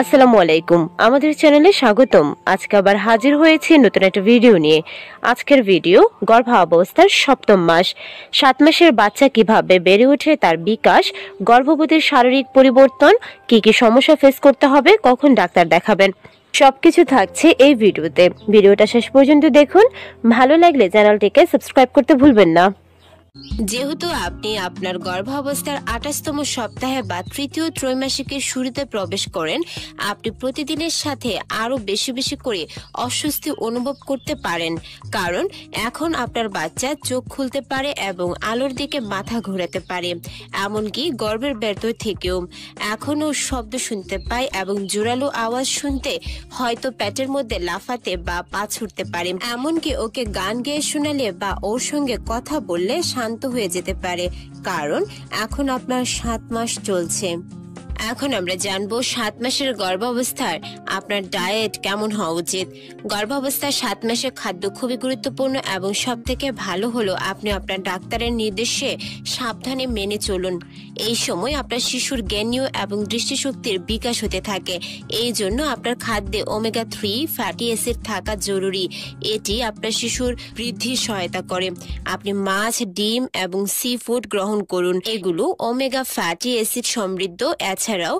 আসসালামু আলাইকুম, আমাদের চ্যানেলে স্বাগতম। আজকে আবার হাজির হয়েছি নতুন একটা ভিডিও নিয়ে। আজকের ভিডিও গর্ভাবস্থার সপ্তম মাস, 7 মাসের বাচ্চা কিভাবে বেড়ে ওঠে, তার বিকাশ, গর্ভবতীর শারীরিক পরিবর্তন, কি কি সমস্যা ফেস করতে হবে, কখন ডাক্তার দেখাবেন, সবকিছু থাকছে এই ভিডিওতে। ভিডিওটা শেষ পর্যন্ত দেখুন। ভালো লাগলে চ্যানেলটিকে সাবস্ক্রাইব করতে ভুলবেন না। যেহেতু আপনি আপনার গর্ভাবস্থার 28তম সপ্তাহে বা তৃতীয় ত্রৈমাসিকের শুরুতে প্রবেশ করেন, আপনি প্রতিদিনের সাথে আরো বেশি বেশি করে অস্বস্তি অনুভব করতে পারেন, কারণ এখন আপনার বাচ্চা চোখ খুলতে পারে এবং আলোর দিকে মাথা ঘোরাতে পারে, এমনকি গর্ভের ভেতর থেকেও এখনো শব্দ শুনতে পায় এবং জোরালো আওয়াজ শুনতে হয়তো পেটের মধ্যে লাফাতে বা পা ছুটতে পারে, এমনকি ওকে গান গেয়ে শোনালে বা ওর সঙ্গে কথা বললে শান্ত হয়ে যেতে পারে, কারণ এখন আপনার 7 মাস চলছে। এখন আমরা জানবো 7 মাসের গর্ভাবস্থার আপনার ডায়েট কেমন হওয়া উচিত। গর্ভাবস্থার 7 মাসের খাদ্য খুবই গুরুত্বপূর্ণ এবং সব থেকে ভালো হলো আপনি আপনার ডাক্তারের নির্দেশে সাবধানে মেনে চলুন। এই সময় আপনার শিশুর জ্ঞানীয় এবং দৃষ্টিশক্তির বিকাশ হতে থাকে, এই জন্য আপনার খাদ্যে ওমেগা 3 ফ্যাটি অ্যাসিড থাকা জরুরি। এটি আপনার শিশুর বৃদ্ধির সহায়তা করে। আপনি মাছ, ডিম এবং সি ফুড গ্রহণ করুন, এগুলো ওমেগা ফ্যাটি অ্যাসিড সমৃদ্ধ। এছাড়াও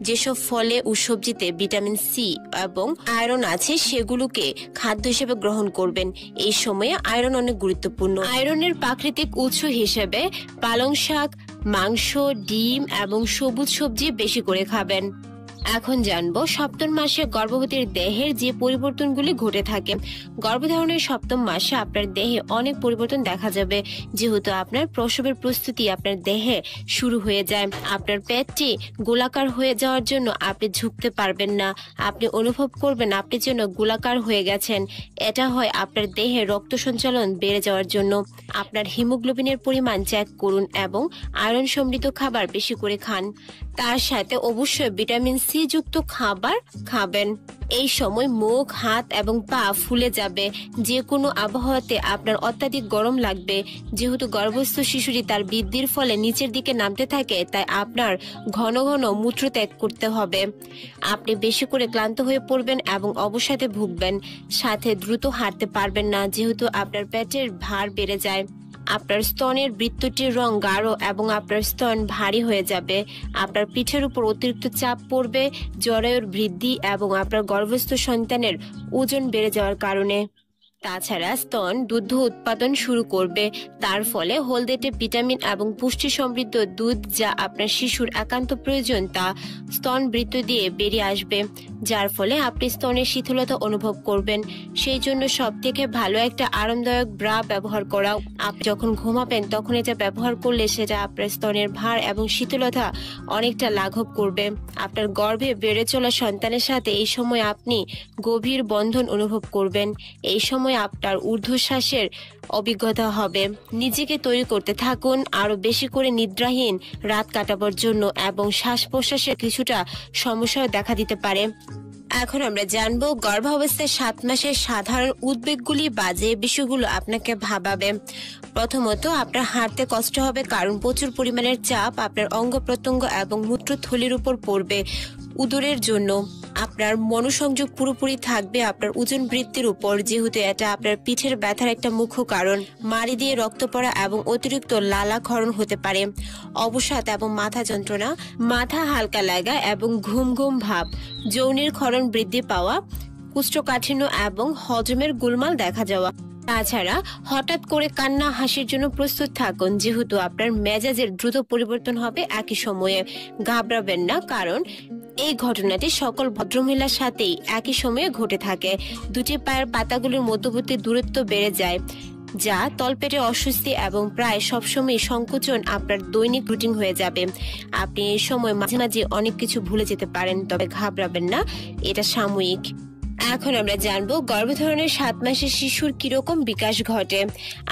যেসব ফলে ও সবজিতে ভিটামিন সি এবং আয়রন আছে সেগুলোকে খাদ্য হিসেবে গ্রহণ করবেন। এই সময়ে আয়রন অনেক গুরুত্বপূর্ণ। আয়রনের প্রাকৃতিক উৎস হিসেবে পালং শাক, মাংস, ডিম এবং সবুজ সবজি বেশি করে খাবেন। এখন জানবো 7ম মাসে গর্ভবতীর দেহের যে পরিবর্তনগুলি ঘটে থাকে। গর্ভধারণের 7ম মাসে আপনার দেহে অনেক পরিবর্তন দেখা যাবে, যেহেতু আপনার প্রসবের প্রস্তুতি আপনার দেহে শুরু হয়ে যায়। আপনার পেটটি গোলাকার হয়ে যাওয়ার জন্য আপনি ঝুঁকতে পারবেন না, আপনি অনুভব করবেন আপনি যেন গোলাকার হয়ে গেছেন। এটা হয় আপনার দেহে রক্ত সঞ্চালন বেড়ে যাওয়ার জন্য। আপনার হিমোগ্লোবিনের পরিমাণ চেক করুন এবং আয়রন সমৃদ্ধ খাবার বেশি করে খান। তার সাথে অবশ্যই ভিটামিন সি যুক্ত খাবার খাবেন। এই সময় মুখ, হাত এবং পা ফুলে যাবে। যে কোনো আবহাওয়াতে আপনার অত্যাধিক গরম লাগবে। যেহেতু গর্ভস্থ শিশুটি তার বৃদ্ধির ফলে নিচের দিকে নামতে থাকে, তাই আপনার ঘন ঘন মূত্রত্যাগ করতে হবে। আপনি বেশি করে ক্লান্ত হয়ে পড়বেন এবং অবসাদে ভুগবেন। সাথে দ্রুত হাঁটতে পারবেন না, যেহেতু আপনার পেটের ভার বেড়ে যায়। আপনার স্তনের বৃত্তটির রং গাঢ় এবং আপনার স্তন ভারী হয়ে যাবে। আপনার পিঠের উপর অতিরিক্ত চাপ পড়বে জরায়ুর বৃদ্ধি এবং আপনার গর্ভস্থ সন্তানের ওজন বেড়ে যাওয়ার কারণে। তাছাড়া স্তন দুধ উৎপাদন শুরু করবে, তার ফলে হলদেটে ভিটামিন এবং পুষ্টি সমৃদ্ধ দুধ যা আপনার শিশুর একান্ত প্রয়োজন তা স্তন বৃত্ত দিয়ে বেরিয়ে আসবে, যার ফলে আপনি স্তনের শীতলতা অনুভব করবেন। সেই জন্য সব থেকে ভালো একটা আরামদায়ক ব্রা ব্যবহার করা। আপনি যখন ঘুমাবেন তখন এটা ব্যবহার করলে সেটা আপনার স্তনের ভার এবং শীতলতা অনেকটা লাঘব করবে। আপনার গর্ভে বেড়ে চলা সন্তানের সাথে এই সময় আপনি গভীর বন্ধন অনুভব করবেন। এই সময় আপনার ঊর্ধ্বশ্বাসের অভিজ্ঞতা হবে। নিজেকে তৈরি করতে থাকুন আরো বেশি করে নিদ্রাহীন রাত কাটাবার জন্য, এবং শ্বাস প্রশ্বাসের কিছুটা সমস্যা দেখা দিতে পারে। এখন আমরা জানবো গর্ভাবস্থায় 7 মাসের সাধারণ উদ্বেগগুলি বা যে বিষয়গুলো আপনাকে ভাবাবে। প্রথমত, আপনার হাঁটতে কষ্ট হবে, কারণ প্রচুর পরিমাণের চাপ আপনার অঙ্গ প্রত্যঙ্গ এবং মূত্রথলির উপর পড়বে। উদরের জন্য আপনার মনোসংযোগ পুরোপুরি থাকবে আপনার ওজন বৃদ্ধির উপর, যেহেতু এটা আপনার পিঠের ব্যথার একটা মুখ্য কারণ। মাড়ি দিয়ে রক্ত পড়া এবং অতিরিক্ত লালাক্ষরণ হতে পারে। অবসাদ এবং মাথা যন্ত্রণা, মাথা হালকা লাগা এবং ঘুম ঘুম ভাব, যৌনের ক্ষরণ বৃদ্ধি পাওয়া, কোষ্ঠকাঠিন্য এবং হজমের গোলমাল দেখা যাওয়া। তাছাড়া হঠাৎ করে কান্না, হাসির জন্য প্রস্তুত থাকুন, যেহেতু আপনার মেজাজের দ্রুত পরিবর্তন হবে। একই সময়ে ঘাবড়াবেন না, কারণ এই ঘটনাটি সকল ভদ্রমহিলার সাথেই একই সময়ে ঘটে থাকে। দুটি পায়ের পাতাগুলির মধ্যবর্তী দূরত্ব বেড়ে যায়, যা তলপেটে অস্বস্তি এবং প্রায় সবসময় সংকোচন আপনার দৈনিক রুটিন হয়ে যাবে। আপনি এই সময় মাঝে মাঝে অনেক কিছু ভুলে যেতে পারেন, তবে ঘাবড়াবেন না, এটা সাময়িক। এখন আমরা জানবো গর্ভধারণের 7 মাসের শিশুর কিরকম বিকাশ ঘটে।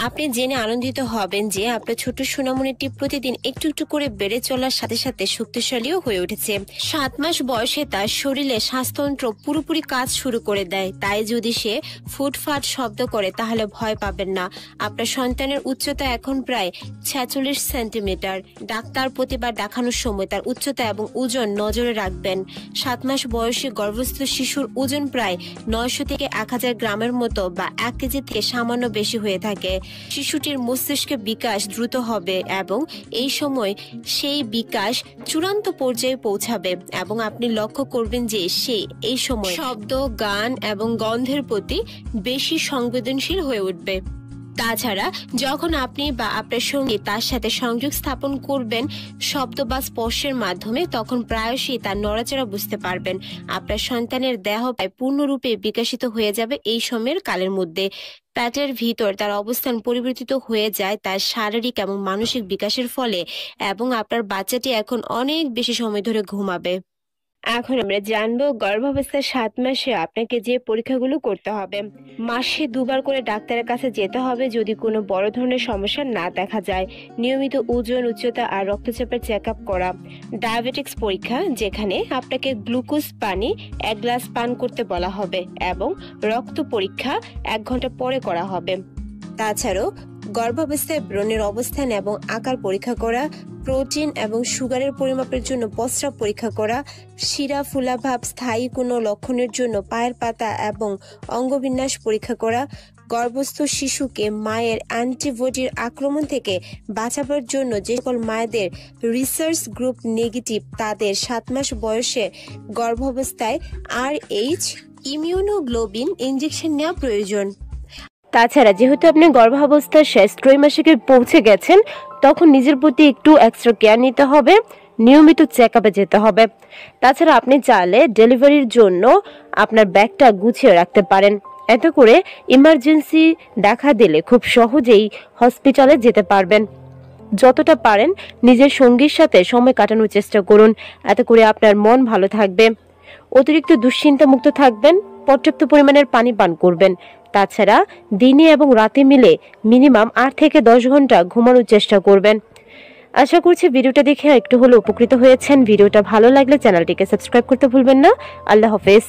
আপনি জেনে আনন্দিত হবেন যে আপনার ছোট সোনামণিটি প্রতিদিন একটু একটু করে বেড়ে চলার সাথে সাথে শক্তিশালীও হয়ে উঠেছে। 7 মাস বয়সে তার শরীরে শ্বাসতন্ত্র পুরোপুরি কাজ শুরু করে দেয়। তাই যদি সে ফুটফাট শব্দ করে তাহলে ভয় পাবেন না। আপনার সন্তানের উচ্চতা এখন প্রায় 46 সেন্টিমিটার। ডাক্তার প্রতিবার দেখানোর সময় তার উচ্চতা এবং ওজন নজরে রাখবেন। 7 মাস বয়সী গর্ভস্থ শিশুর ওজন প্রায় 900 থেকে 1000 গ্রামের মতো বা 1 কেজি থেকে সামান্য বেশি হয়ে থাকে। শিশুটির মস্তিষ্কের বিকাশ দ্রুত হবে এবং এই সময় সেই বিকাশ চূড়ান্ত পর্যায়ে পৌঁছাবে এবং আপনি লক্ষ্য করবেন যে সে এই সময় শব্দ, গান এবং গন্ধের প্রতি বেশি সংবেদনশীল হয়ে উঠবে। তাছাড়া যখন আপনি বা আপনার সঙ্গী তার সাথে সংযোগ স্থাপন করবেন শব্দ বা স্পর্শের মাধ্যমে, তখন প্রায়শই তার নড়াচড়া বুঝতে পারবেন। আপনার সন্তানের দেহ প্রায় পূর্ণরূপে বিকশিত হয়ে যাবে এই সময়ের কালের মধ্যে। পেটের ভিতর তার অবস্থান পরিবর্তিত হয়ে যায় তার শারীরিক এবং মানসিক বিকাশের ফলে এবং আপনার বাচ্চাটি এখন অনেক বেশি সময় ধরে ঘুমাবে। এখন আমরা জানবো গর্ভাবস্থার 7 মাসে আপনাকে যে পরীক্ষাগুলো করতে হবে। মাসে 2 বার করে ডাক্তারের কাছে যেতে হবে যদি কোনো বড় ধরনের সমস্যা না দেখা যায়। নিয়মিত ওজন, উচ্চতা আর রক্তচাপের চেক আপ করা। ডায়াবেটিক্স পরীক্ষা, যেখানে আপনাকে গ্লুকোজ পানি 1 গ্লাস পান করতে বলা হবে এবং রক্ত পরীক্ষা 1 ঘন্টা পরে করা হবে। তাছাড়াও গর্ভাবস্থায় ব্রণের অবস্থান এবং আকার পরীক্ষা করা, প্রোটিন এবং সুগারের পরিমাপের জন্য প্রস্রাব পরীক্ষা করা, শিরা ফুলাভাব স্থায়ী কোনো লক্ষণের জন্য পায়ের পাতা এবং অঙ্গবিন্যাস পরীক্ষা করা, গর্ভস্থ শিশুকে মায়ের অ্যান্টিবডির আক্রমণ থেকে বাঁচাবার জন্য যে সকল মায়েদের রিসার্চ গ্রুপ নেগেটিভ তাদের 7 মাস বয়সে গর্ভাবস্থায় RH ইমিউনোগ্লোবিন ইনজেকশন নেওয়া প্রয়োজন। তাছাড়া যেহেতু আপনি গর্ভাবস্থার শেষ ত্রৈমাসিকে পৌঁছে গেছেন, তখন নিজের প্রতি একটু এক্সট্রা কেয়ার নিতে হবে, নিয়মিত চেক আপে যেতে হবে। তাছাড়া আপনি চাইলে ডেলিভারির জন্য আপনার ব্যাগটা গুছিয়ে রাখতে পারেন। এতে করে ইমার্জেন্সি দেখা দিলে খুব সহজেই হসপিটালে যেতে পারবেন। যতটা পারেন নিজের সঙ্গীর সাথে সময় কাটানোর চেষ্টা করুন, এতে করে আপনার মন ভালো থাকবে। অতিরিক্ত দুশ্চিন্তা মুক্ত থাকবেন। পর্যাপ্ত পরিমাণের পানি পান করবেন। তাছাড়া দিনে এবং রাতে মিলে মিনিমাম 8 থেকে 10 ঘন্টা ঘুমানোর চেষ্টা করবেন। আশা করছি ভিডিওটা দেখে একটু হলেও উপকৃত হয়েছেন। ভিডিওটা ভালো লাগলে চ্যানেলটিকে সাবস্ক্রাইব করতে ভুলবেন না। আল্লাহ হাফেজ।